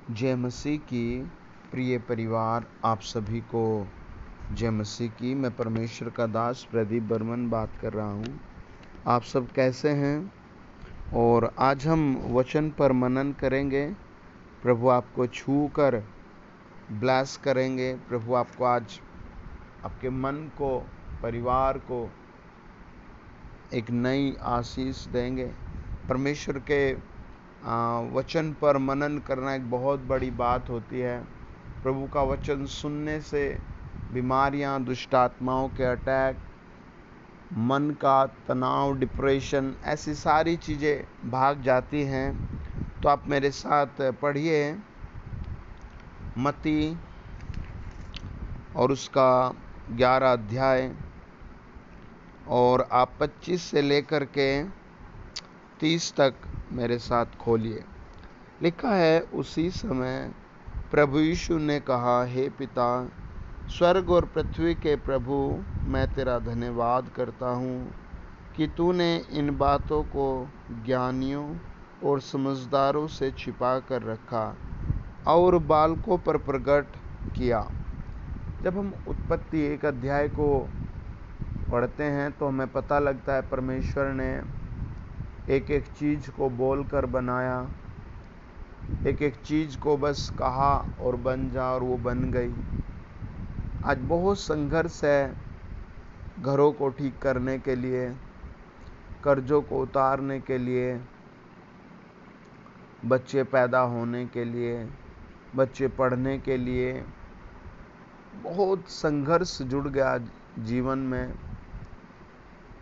जय मसीह की प्रिय परिवार, आप सभी को जय मसीह की। मैं परमेश्वर का दास प्रदीप बर्मन बात कर रहा हूँ। आप सब कैसे हैं? और आज हम वचन पर मनन करेंगे। प्रभु आपको छू कर ब्लेस करेंगे। प्रभु आपको आज आपके मन को, परिवार को एक नई आशीष देंगे। परमेश्वर के वचन पर मनन करना एक बहुत बड़ी बात होती है। प्रभु का वचन सुनने से बीमारियां, दुष्ट आत्माओं के अटैक, मन का तनाव, डिप्रेशन, ऐसी सारी चीज़ें भाग जाती हैं। तो आप मेरे साथ पढ़िए मत्ती और उसका 11 अध्याय, और आप 25 से लेकर के 30 तक मेरे साथ खोलिए। लिखा है, उसी समय प्रभु यीशु ने कहा, हे पिता, स्वर्ग और पृथ्वी के प्रभु, मैं तेरा धन्यवाद करता हूँ कि तूने इन बातों को ज्ञानियों और समझदारों से छिपा कर रखा और बालकों पर प्रकट किया। जब हम उत्पत्ति 1 अध्याय को पढ़ते हैं तो हमें पता लगता है परमेश्वर ने एक एक चीज़ को बोलकर बनाया। एक एक चीज़ को बस कहा और बन जा, और वो बन गई। आज बहुत संघर्ष है घरों को ठीक करने के लिए, कर्जों को उतारने के लिए, बच्चे पैदा होने के लिए, बच्चे पढ़ने के लिए। बहुत संघर्ष जुड़ गया जीवन में।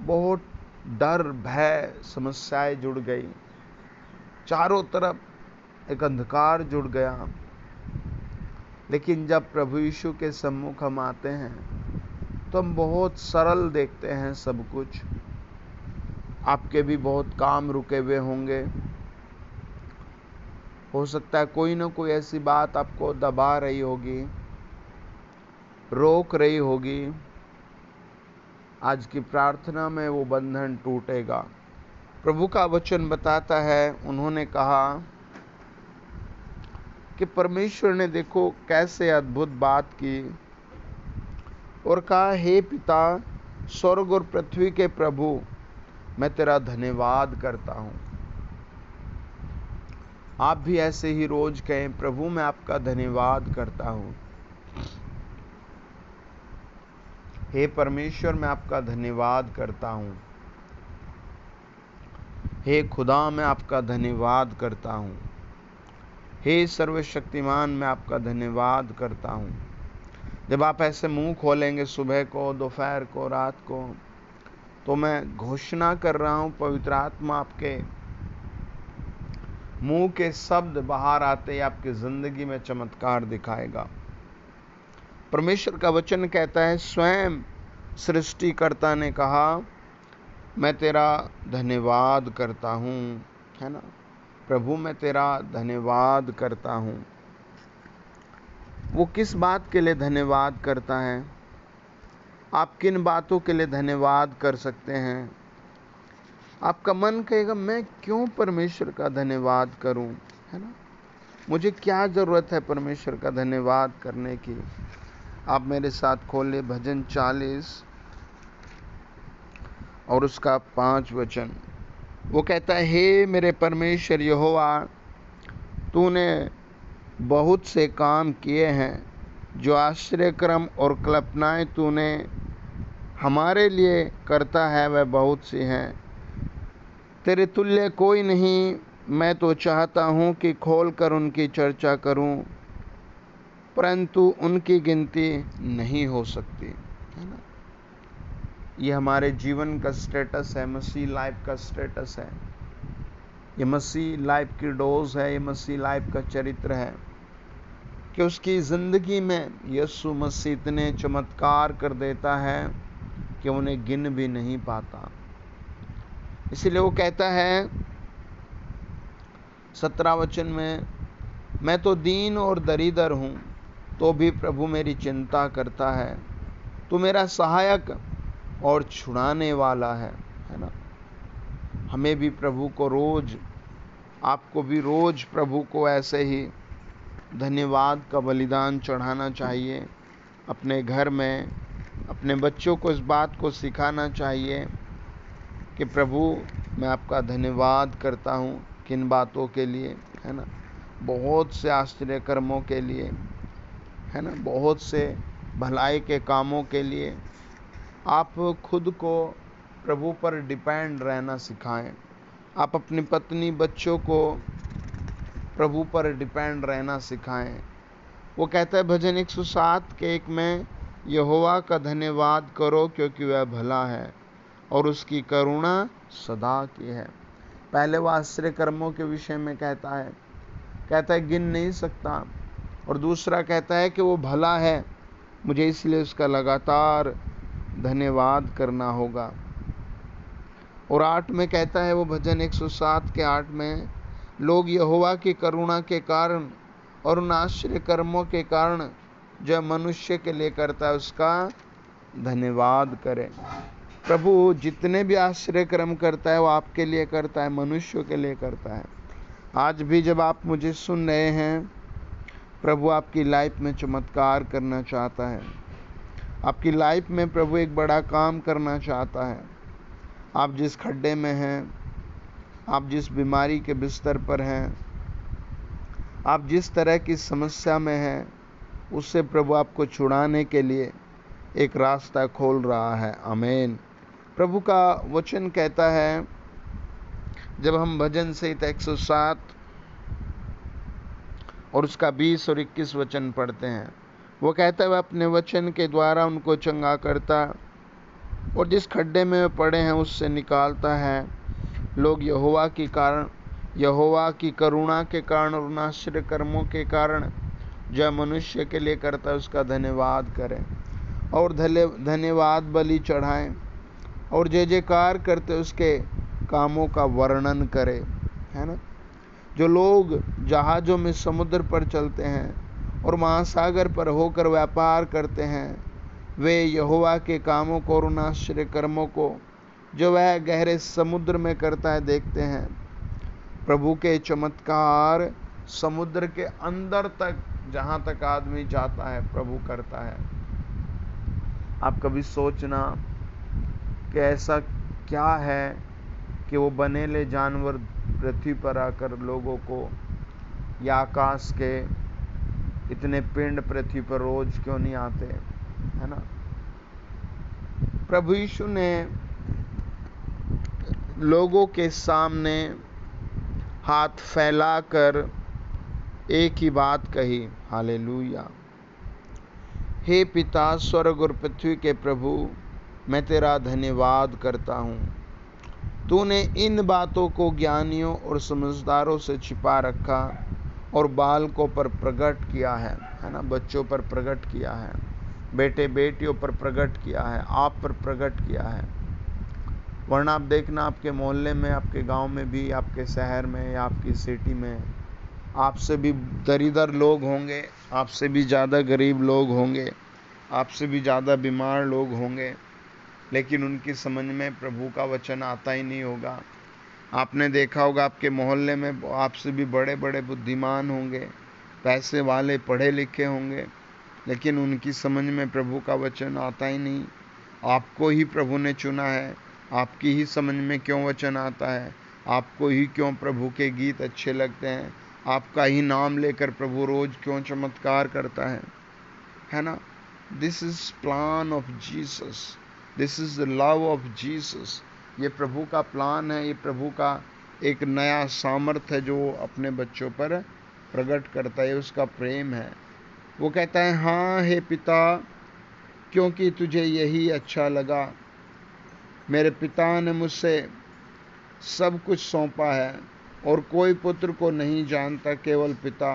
बहुत डर, भय, समस्याएं जुड़ गई। चारों तरफ एक अंधकार जुड़ गया। लेकिन जब प्रभु यीशु के सम्मुख हम आते हैं तो हम बहुत सरल देखते हैं सब कुछ। आपके भी बहुत काम रुके हुए होंगे। हो सकता है कोई ना कोई ऐसी बात आपको दबा रही होगी, रोक रही होगी। आज की प्रार्थना में वो बंधन टूटेगा। प्रभु का वचन बताता है, उन्होंने कहा कि परमेश्वर ने देखो कैसे अद्भुत बात की, और कहा, हे पिता, स्वर्ग और पृथ्वी के प्रभु, मैं तेरा धन्यवाद करता हूँ। आप भी ऐसे ही रोज कहें, प्रभु मैं आपका धन्यवाद करता हूँ। हे परमेश्वर, मैं आपका धन्यवाद करता हूँ। हे खुदा, मैं आपका धन्यवाद करता हूँ। हे सर्वशक्तिमान, मैं आपका धन्यवाद करता हूँ। जब आप ऐसे मुंह खोलेंगे सुबह को, दोपहर को, रात को, तो मैं घोषणा कर रहा हूँ, पवित्र आत्मा आपके मुंह के शब्द बाहर आते ही आपकी जिंदगी में चमत्कार दिखाएगा। परमेश्वर का वचन कहता है, स्वयं सृष्टिकर्ता ने कहा, मैं तेरा धन्यवाद करता हूँ, है ना। प्रभु मैं तेरा धन्यवाद करता हूँ। वो किस बात के लिए धन्यवाद करता है? आप किन बातों के लिए धन्यवाद कर सकते हैं? आपका मन कहेगा, मैं क्यों परमेश्वर का धन्यवाद करूं, है ना। मुझे क्या ज़रूरत है परमेश्वर का धन्यवाद करने की? आप मेरे साथ खोले भजन 40 और उसका 5 वचन। वो कहता है, हे मेरे परमेश्वर यहोवा, तूने बहुत से काम किए हैं, जो आश्चर्यक्रम और कल्पनाएं तूने हमारे लिए करता है वह बहुत सी हैं। तेरे तुल्य कोई नहीं। मैं तो चाहता हूँ कि खोल कर उनकी चर्चा करूँ, परंतु उनकी गिनती नहीं हो सकती, है ना। ये हमारे जीवन का स्टेटस है, मसीह लाइफ का स्टेटस है। ये मसीह लाइफ की डोज है, ये मसीह लाइफ का चरित्र है कि उसकी ज़िंदगी में यीशु मसीह इतने चमत्कार कर देता है कि उन्हें गिन भी नहीं पाता। इसलिए वो कहता है 17 वचन में, मैं तो दीन और दरिद्र हूँ, तो भी प्रभु मेरी चिंता करता है। तू मेरा सहायक और छुड़ाने वाला है ना। हमें भी प्रभु को रोज, आपको भी रोज प्रभु को ऐसे ही धन्यवाद का बलिदान चढ़ाना चाहिए। अपने घर में अपने बच्चों को इस बात को सिखाना चाहिए कि प्रभु मैं आपका धन्यवाद करता हूँ। किन बातों के लिए, है ना? बहुत से आश्चर्य कर्मों के लिए, है ना? बहुत से भलाई के कामों के लिए। आप खुद को प्रभु पर डिपेंड रहना सिखाएं। आप अपनी पत्नी बच्चों को प्रभु पर डिपेंड रहना सिखाएं। वो कहता है भजन 107 के 1 में, यहोवा का धन्यवाद करो क्योंकि वह भला है और उसकी करुणा सदा की है। पहले वो आश्चर्य कर्मों के विषय में कहता है गिन नहीं सकता। और दूसरा कहता है कि वो भला है, मुझे इसलिए उसका लगातार धन्यवाद करना होगा। और 8 में कहता है वो भजन 107 के 8 में, लोग यहोवा की करुणा के कारण और उन आश्चर्य कर्मों के कारण जो मनुष्य के लिए करता है उसका धन्यवाद करें। प्रभु जितने भी आश्चर्य कर्म करता है वो आपके लिए करता है, मनुष्यों के लिए करता है। आज भी जब आप मुझे सुन रहे हैं, प्रभु आपकी लाइफ में चमत्कार करना चाहता है। आपकी लाइफ में प्रभु एक बड़ा काम करना चाहता है। आप जिस खड्डे में हैं, आप जिस बीमारी के बिस्तर पर हैं, आप जिस तरह की समस्या में हैं, उससे प्रभु आपको छुड़ाने के लिए एक रास्ता खोल रहा है। आमीन। प्रभु का वचन कहता है, जब हम भजन संहिता 107 और उसका 20 और 21 वचन पढ़ते हैं, वो कहता है वह अपने वचन के द्वारा उनको चंगा करता और जिस खड्डे में वे पड़े हैं उससे निकालता है। लोग यहोवा की करुणा के कारण और आश्चर्य कर्मों के कारण जो मनुष्य के लिए करता है उसका धन्यवाद करें और धन्यवाद बलि चढ़ाएं और जय जयकार करते उसके कामों का वर्णन करें, है ना? जो लोग जहाज़ों में समुद्र पर चलते हैं और महासागर पर होकर व्यापार करते हैं, वे यहोवा के कामों को और उन आश्चर्य कर्मों को जो वह गहरे समुद्र में करता है देखते हैं। प्रभु के चमत्कार समुद्र के अंदर तक, जहाँ तक आदमी जाता है, प्रभु करता है। आप कभी सोचना कि ऐसा क्या है कि वो बनेले जानवर पृथ्वी पर आकर लोगों को, या आकाश के इतने पिंड पृथ्वी पर रोज क्यों नहीं आते, है ना? प्रभु यीशु ने लोगों के सामने हाथ फैलाकर एक ही बात कही, हालेलुया। हे पिता स्वर्ग और पृथ्वी के प्रभु, मैं तेरा धन्यवाद करता हूँ। तूने इन बातों को ज्ञानियों और समझदारों से छिपा रखा और बालकों पर प्रकट किया है ना? बच्चों पर प्रकट किया है, बेटे बेटियों पर प्रकट किया है, आप पर प्रकट किया है। वरना आप देखना, आपके मोहल्ले में, आपके गांव में भी, आपके शहर में या आपकी सिटी में आपसे भी दरिद्र लोग होंगे, आपसे भी ज़्यादा गरीब लोग होंगे, आपसे भी ज़्यादा बीमार लोग होंगे, लेकिन उनकी समझ में प्रभु का वचन आता ही नहीं होगा। आपने देखा होगा आपके मोहल्ले में आपसे भी बड़े बड़े बुद्धिमान होंगे, पैसे वाले, पढ़े लिखे होंगे, लेकिन उनकी समझ में प्रभु का वचन आता ही नहीं। आपको ही प्रभु ने चुना है, आपकी ही समझ में क्यों वचन आता है? आपको ही क्यों प्रभु के गीत अच्छे लगते हैं? आपका ही नाम लेकर प्रभु रोज क्यों चमत्कार करता है ना? This is plan of Jesus, this is the love of Jesus. ये प्रभु का प्लान है, ये प्रभु का एक नया सामर्थ्य है जो अपने बच्चों पर प्रकट करता है, उसका प्रेम है। वो कहता है, हाँ हे पिता, क्योंकि तुझे यही अच्छा लगा। मेरे पिता ने मुझसे सब कुछ सौंपा है और कोई पुत्र को नहीं जानता केवल पिता,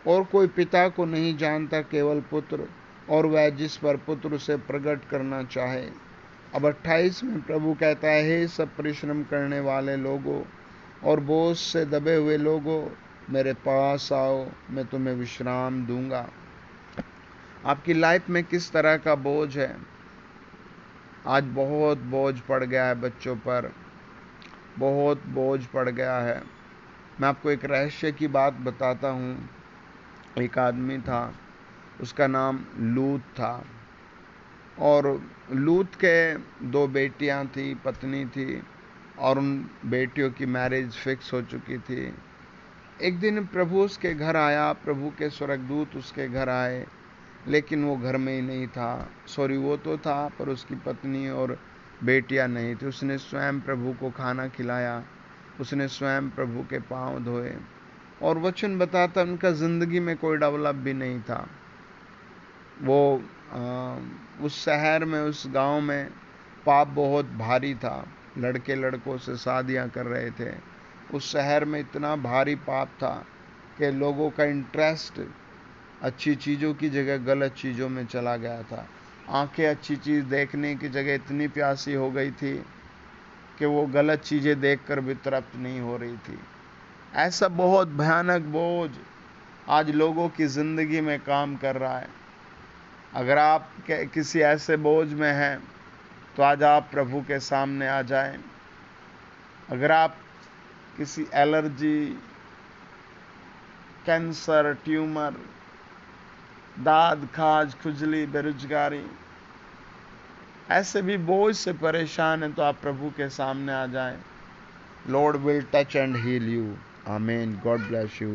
और कोई पिता को नहीं जानता केवल पुत्र, और वह जिस पर पुत्र उसे प्रकट करना चाहे। अब 28 में प्रभु कहता है, हे सब परिश्रम करने वाले लोगों और बोझ से दबे हुए लोगों, मेरे पास आओ, मैं तुम्हें विश्राम दूंगा। आपकी लाइफ में किस तरह का बोझ है? आज बहुत बोझ पड़ गया है बच्चों पर, बहुत बोझ पड़ गया है। मैं आपको एक रहस्य की बात बताता हूँ। एक आदमी था, उसका नाम लूत था, और लूत के 2 बेटियां थी, पत्नी थी, और उन बेटियों की मैरिज फिक्स हो चुकी थी। एक दिन प्रभु उसके घर आया, प्रभु के स्वर्गदूत उसके घर आए, लेकिन वो घर में ही नहीं था। सॉरी, वो तो था पर उसकी पत्नी और बेटियां नहीं थी। उसने स्वयं प्रभु को खाना खिलाया, उसने स्वयं प्रभु के पांव धोए, और वचन बताता उनका ज़िंदगी में कोई डेवलप भी नहीं था। वो उस शहर में, उस गांव में पाप बहुत भारी था। लड़के लड़कों से शादियां कर रहे थे। उस शहर में इतना भारी पाप था कि लोगों का इंटरेस्ट अच्छी चीज़ों की जगह गलत चीज़ों में चला गया था। आंखें अच्छी चीज़ देखने की जगह इतनी प्यासी हो गई थी कि वो गलत चीज़ें देखकर भी तृप्त नहीं हो रही थी। ऐसा बहुत भयानक बोझ आज लोगों की ज़िंदगी में काम कर रहा है। अगर आप किसी ऐसे बोझ में हैं तो आज आप प्रभु के सामने आ जाएं। अगर आप किसी एलर्जी, कैंसर, ट्यूमर, दाद, खाज, खुजली, बेरोजगारी, ऐसे भी बोझ से परेशान हैं तो आप प्रभु के सामने आ जाएं। Lord will touch and heal you. आमीन। God bless you.